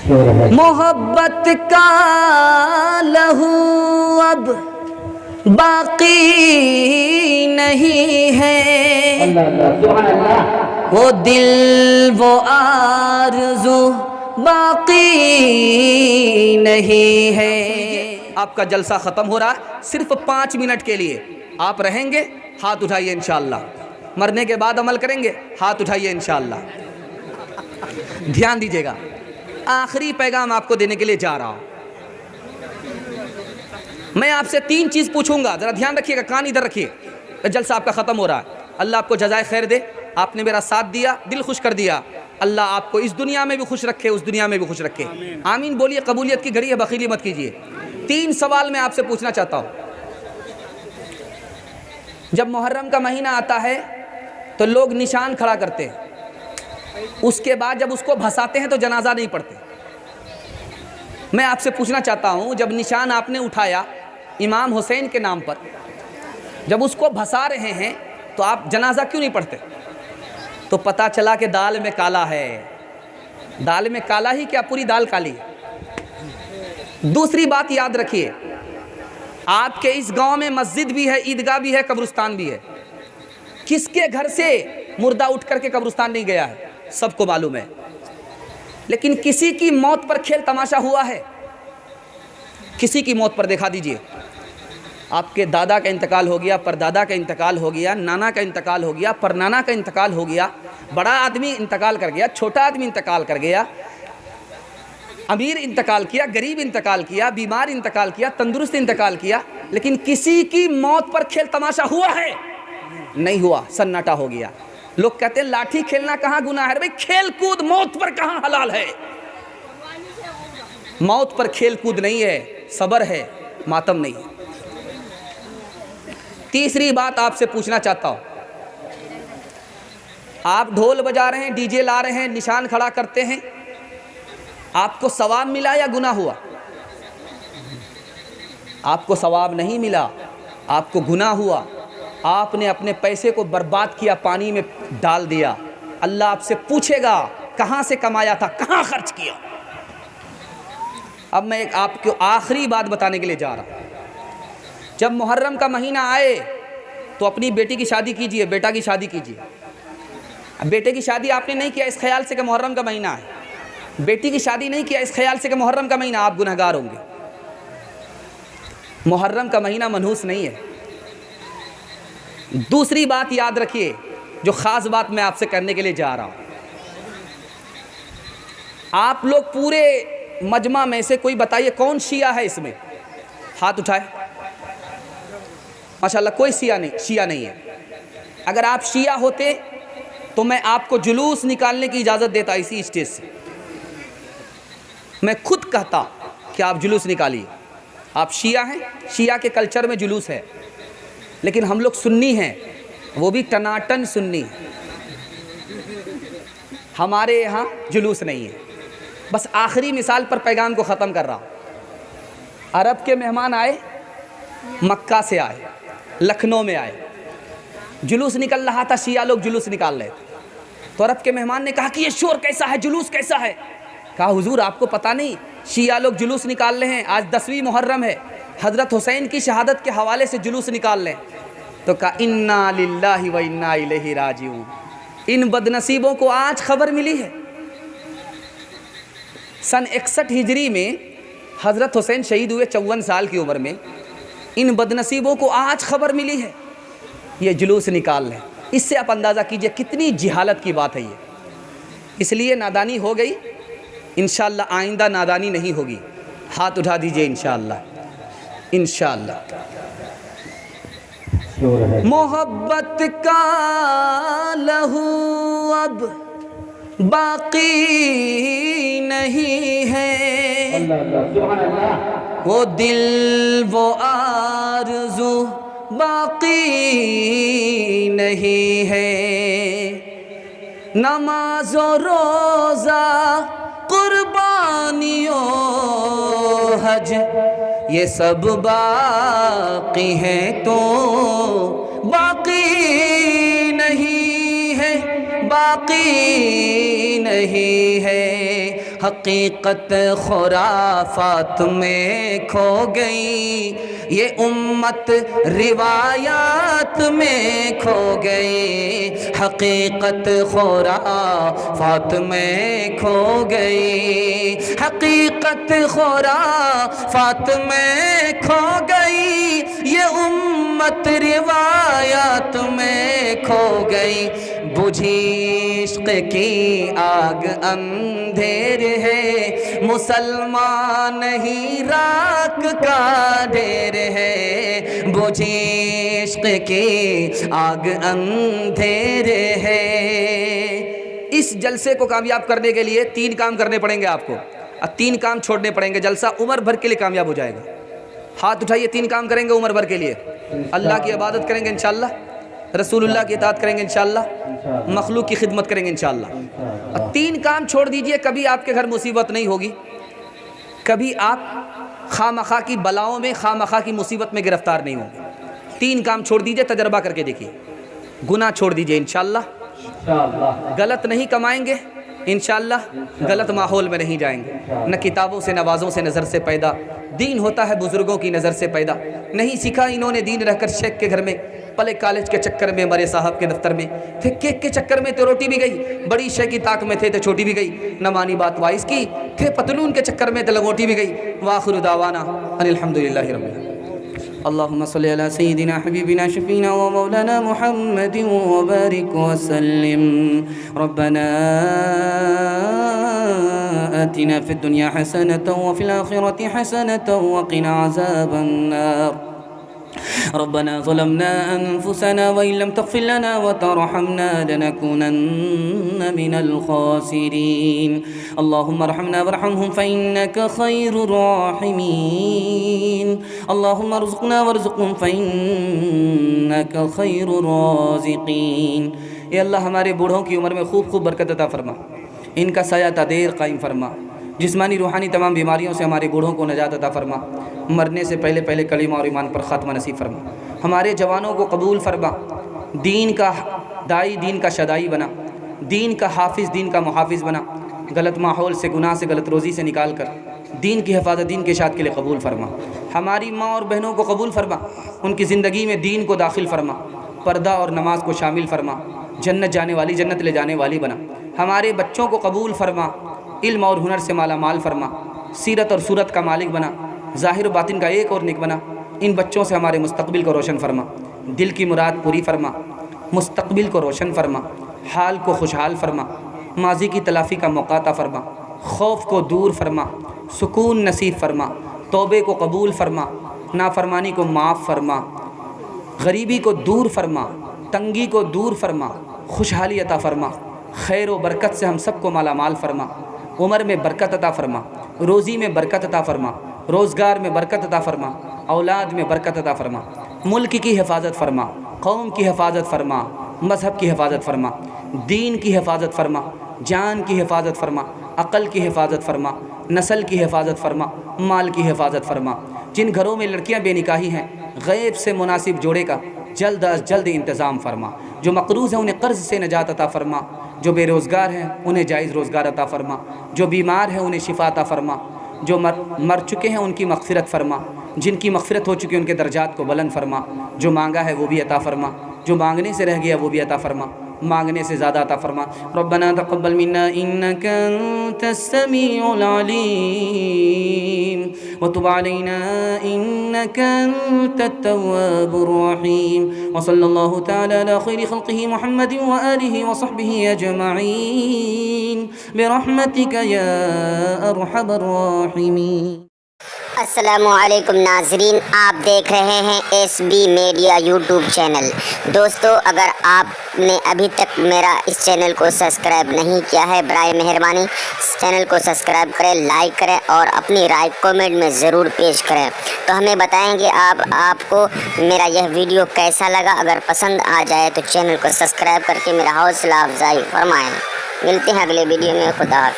محبت کا لہو اب باقی نہیں ہے، وہ دل وہ آرزو باقی نہیں ہے۔ آپ کا جلسہ ختم ہو رہا ہے، صرف 5 منٹ کے لیے آپ رہیں گے، ہاتھ اٹھائیے انشاءاللہ۔ مرنے کے بعد عمل کریں گے، ہاتھ اٹھائیے انشاءاللہ۔ دھیان دیجیے گا، آخری پیغام آپ کو دینے کے لیے جا رہا ہوں۔ میں آپ سے 3 چیز پوچھوں گا، ذرا دھیان رکھیے گا، کان ادھر رکھیے۔ جلسہ آپ کا ختم ہو رہا ہے، اللہ آپ کو جزائے خیر دے، آپ نے میرا ساتھ دیا، دل خوش کر دیا، اللہ آپ کو اس دنیا میں بھی خوش رکھے، اس دنیا میں بھی خوش رکھے، آمین بولیے۔ قبولیت کی گھڑی ہے، بخیلی مت کیجیے۔ 3 سوال میں آپ سے پوچھنا چاہتا ہوں۔ جب محرم کا مہینہ آتا ہے تو لوگ نشان کھڑا کرتے ہیں، اس کے بعد جب اس کو بھساتے ہیں تو جنازہ نہیں پڑھتے۔ میں آپ سے پوچھنا چاہتا ہوں، جب نشان آپ نے اٹھایا امام حسین کے نام پر، جب اس کو بھسا رہے ہیں تو آپ جنازہ کیوں نہیں پڑھتے؟ تو پتہ چلا کہ دال میں کالا ہے۔ دال میں کالا ہی کیا، پوری دال کالی ہے۔ دوسری بات یاد رکھیے، آپ کے اس گاؤں میں مسجد بھی ہے، عیدگاہ بھی ہے، قبرستان بھی ہے۔ کس کے گھر سے مردہ اٹھ کر کے قبرستان نہیں گیا ہے؟ سب کو معلوم ہے۔ لیکن کسی کی موت پر کھیل تماشا ہوا ہے؟ کسی کی موت پر دکھا دیجئے۔ آپ کے دادا کا انتقال ہو گیا، پردادا کا انتقال ہو گیا، نانا کا انتقال ہو گیا، پرنانا کا انتقال ہو گیا، بڑا آدمی انتقال کر گیا، چھوٹا آدمی انتقال کر گیا، امیر انتقال کیا، غریب انتقال کیا، بیمار انتقال کیا، تندرست انتقال کیا، لیکن کسی کی موت پر کھیل تماشا ہوا ہے؟ نہیں ہوا، سناٹا ہو گیا۔ لوگ کہتے ہیں لاٹھی کھیلنا کہاں گناہ ہے؟ بھئی کھیل کود موت پر کہاں حلال ہے؟ موت پر کھیل کود نہیں ہے، صبر ہے، ماتم نہیں ہے۔ تیسری بات آپ سے پوچھنا چاہتا ہوں، آپ ڈھول بجا رہے ہیں، ڈی جے لا رہے ہیں، نشان کھڑا کرتے ہیں، آپ کو ثواب ملا یا گناہ ہوا؟ آپ کو ثواب نہیں ملا، آپ کو گناہ ہوا۔ آپ نے اپنے پیسے کو برباد کیا، پانی میں ڈال دیا۔ اللہ آپ سے پوچھے گا کہاں سے کمایا تھا، کہاں خرچ کیا؟ اب میں آپ کو آخری بات بتانے کے لیے جا رہا ہوں۔ جب محرم کا مہینہ آئے تو اپنی بیٹی کی شادی کیجئے، بیٹا کی شادی کیجئے۔ بیٹے کی شادی آپ نے نہیں کیا اس خیال سے کہ محرم کا مہینہ ہے، بیٹی کی شادی نہیں کیا اس خیال سے کہ محرم کا مہینہ، آپ گنہگار ہوں گے۔ محرم کا مہینہ منحوس نہیں ہے۔ دوسری بات یاد رکھیے، جو خاص بات میں آپ سے کرنے کے لیے جا رہا ہوں۔ آپ لوگ پورے مجمع میں سے کوئی بتائیے کون شیعہ ہے اس میں؟ ہاتھ اٹھائے۔ ماشاءاللہ کوئی شیعہ نہیں ہے۔ اگر آپ شیعہ ہوتے تو میں آپ کو جلوس نکالنے کی اجازت دیتا اسی اسٹیج سے۔ میں خود کہتا کہ آپ جلوس نکالیے۔ آپ شیعہ ہیں، شیعہ کے کلچر میں جلوس ہے، لیکن ہم لوگ سنی ہیں، وہ بھی ٹناٹن سنی ہیں، ہمارے یہاں جلوس نہیں ہے۔ بس آخری مثال پر پیغام کو ختم کر رہا ہوں۔ عرب کے مہمان آئے، مکہ سے آئے، لکھنؤ میں آئے، جلوس نکل رہا تھا، شیعہ لوگ جلوس نکال رہے تھے، تو عرب کے مہمان نے کہا کہ یہ شور کیسا ہے، جلوس کیسا ہے؟ کہا حضور آپ کو پتہ نہیں، شیعہ لوگ جلوس نکال رہے ہیں، آج 10ویں محرم ہے، حضرت حسین کی شہادت کے حوالے سے جلوس نکال لیں۔ تو کہا انا للہ و انا الیہ راجعون۔ ان بدنصیبوں کو آج خبر ملی ہے۔ سن 61 ہجری میں حضرت حسین شہید ہوئے 54 سال کی عمر میں، ان بدنصیبوں کو آج خبر ملی ہے، یہ جلوس نکال لیں۔ اس سے آپ اندازہ کیجئے کتنی جہالت کی بات ہے یہ۔ اس لیے نادانی ہو گئی، انشاءاللہ آئندہ نادانی نہیں ہوگی۔ ہاتھ اٹھا دیجئے انشاءاللہ، انشاءاللہ۔ محبت کا لہو اب باقی نہیں ہے، وہ دل وہ آرزو باقی نہیں ہے، نماز و روزہ قربانیوں حج یہ سب باقی ہیں تو باقی نہیں ہے، باقی نہیں ہے، حقیقت خرافات میں کھو گئی، یہ امت روایات میں کھو گئی، حقیقت خرافات میں کھو گئی، حقیقت خرافات میں کھو گئی، یہ امت روایات میں کھو گئی، بجھی عشق کی آگ اندھیر ہے، مسلمان نہیں راک کا ڈھیر ہے، بجھی عشق کی آگ اندھیر ہے۔ اس جلسے کو کامیاب کرنے کے لیے 3 کام کرنے پڑیں گے آپ کو، اور 3 کام چھوڑنے پڑیں گے، جلسہ عمر بھر کے لیے کامیاب ہو جائے گا۔ ہاتھ اٹھائیے، 3 کام کریں گے عمر بھر کے لیے، اللہ کی عبادت کریں گے انشاءاللہ، رسول اللہ کی اطاعت کریں گے انشاءاللہ، مخلوق کی خدمت کریں گے انشاءاللہ۔ اور 3 کام چھوڑ دیجئے، کبھی آپ کے گھر مصیبت نہیں ہوگی، کبھی آپ خواہ کی بلاؤں میں، خواہ کی مصیبت میں گرفتار نہیں ہوں گے۔ 3 کام چھوڑ دیجئے، تجربہ کر کے دیکھیے۔ گناہ چھوڑ دیجئے انشاءاللہ، غلط نہیں کمائیں گے انشاءاللہ، غلط ماحول میں نہیں جائیں گے، نہ کتابوں سے نوازوں سے نظر سے پیدا، دین ہوتا ہے بزرگوں کی نظر سے پیدا، نہیں سیکھا انہوں نے دین رہ کر شیخ کے گھر میں، پلے کالج کے چکر میں، مرے صاحب کے دفتر میں تھے، کیک کے چکر میں تو روٹی بھی گئی، بڑی شے کی طاق میں تھے تو چھوٹی بھی گئی، نہ مانی بات وائس کی، تھے پتلون کے چکر میں تو لنگوٹی بھی گئی، وآخر دعوانا ان الحمدللہ رب العالمین۔ اللهم صل على سيدنا حبيبنا شفينا ومولانا محمد وبارك وسلم. ربنا آتنا في الدنيا حسنة وفي الآخرة حسنة وقنا عذاب النار. ربنا ظلمنا أنفسنا وإن لم تغفر لنا وترحمنا لنكونن من الخاسرين. اللهم ارحمنا وارحمهم فإنك خير الراحمين. اللهم ارزقنا وارزقهم فإنك خير الرازقين. اے اللہ ہمارے بوڑھوں کی عمر میں خوب برکت عطا فرما، ان کا سایہ تا دیر قائم فرما، جسمانی روحانی تمام بیماریوں سے ہمارے بوڑھوں کو نجات عطا فرما، مرنے سے پہلے کلمہ اور ایمان پر خاتمہ نصیب فرما، ہمارے جوانوں کو قبول فرما، دین کا دائی، دین کا شدائی بنا، دین کا حافظ، دین کا محافظ بنا، غلط ماحول سے، گناہ سے، غلط روزی سے نکال کر دین کی حفاظت، دین کے اشاعت کے لیے قبول فرما، ہماری ماں اور بہنوں کو قبول فرما، ان کی زندگی میں دین کو داخل فرما، پردہ اور نماز کو شامل فرما، جنت جانے والی، جنت لے جانے والی بنا، ہمارے بچوں کو قبول فرما، علم اور ہنر سے مالا مال فرما، سیرت اور صورت کا مالک بنا، ظاہر و باطن کا ایک اور نیک بنا، ان بچوں سے ہمارے مستقبل کو روشن فرما، دل کی مراد پوری فرما، مستقبل کو روشن فرما، حال کو خوشحال فرما، ماضی کی تلافی کا موقع عطا فرما، خوف کو دور فرما، سکون نصیب فرما، توبے کو قبول فرما، نافرمانی کو معاف فرما، غریبی کو دور فرما، تنگی کو دور فرما، خوشحالی عطا فرما، خیر و برکت سے ہم سب کو مالا مال فرما، عمر میں برکت عطا فرما، روزی میں برکت عطا فرما، روزگار میں برکت عطا فرما، اولاد میں برکت عطا فرما، ملک کی حفاظت فرما، قوم کی حفاظت فرما، مذہب کی حفاظت فرما، دین کی حفاظت فرما، جان کی حفاظت فرما، عقل کی حفاظت فرما، نسل کی حفاظت فرما، مال کی حفاظت فرما، جن گھروں میں لڑکیاں بے نکاحی ہیں غیب سے مناسب جوڑے کا جلد از جلد انتظام فرما، جو مقروض ہیں انہیں قرض سے نجات عطا فرما، جو بے روزگار ہیں انہیں جائز روزگار عطا فرما، جو بیمار ہیں انہیں شفا عطا فرما، جو مر چکے ہیں ان کی مغفرت فرما، جن کی مغفرت ہو چکی ان کے درجات کو بلند فرما، جو مانگا ہے وہ بھی عطا فرما، جو مانگنے سے رہ گیا وہ بھی عطا فرما، مانگنے سے زیادہ عطا فرما۔ ربنا تقبل منا انك انت السميع العليم وتب علينا انك انت التواب الرحيم وصلى الله تعالى على خير خلقه محمد وآله وصحبه اجمعين برحمتك يا ارحم الراحمين۔ السلام علیکم ناظرین، آپ دیکھ رہے ہیں S B media YouTube channel. دوستو، اگر آپ نے ابھی تک میرا اس چینل کو سبسکرائب نہیں کیا ہے، برائے مہربانی اس چینل کو سبسکرائب کریں، لائک کریں اور اپنی رائے کومنٹ میں ضرور پیش کریں، تو ہمیں بتائیں گے آپ کو میرا یہ ویڈیو کیسا لگا۔ اگر پسند آ جائے تو چینل کو سبسکرائب کر کے میرا حوصلہ افزائی فرمائیں۔ ملتے ہیں اگلے ویڈیو میں، خدا حافظ۔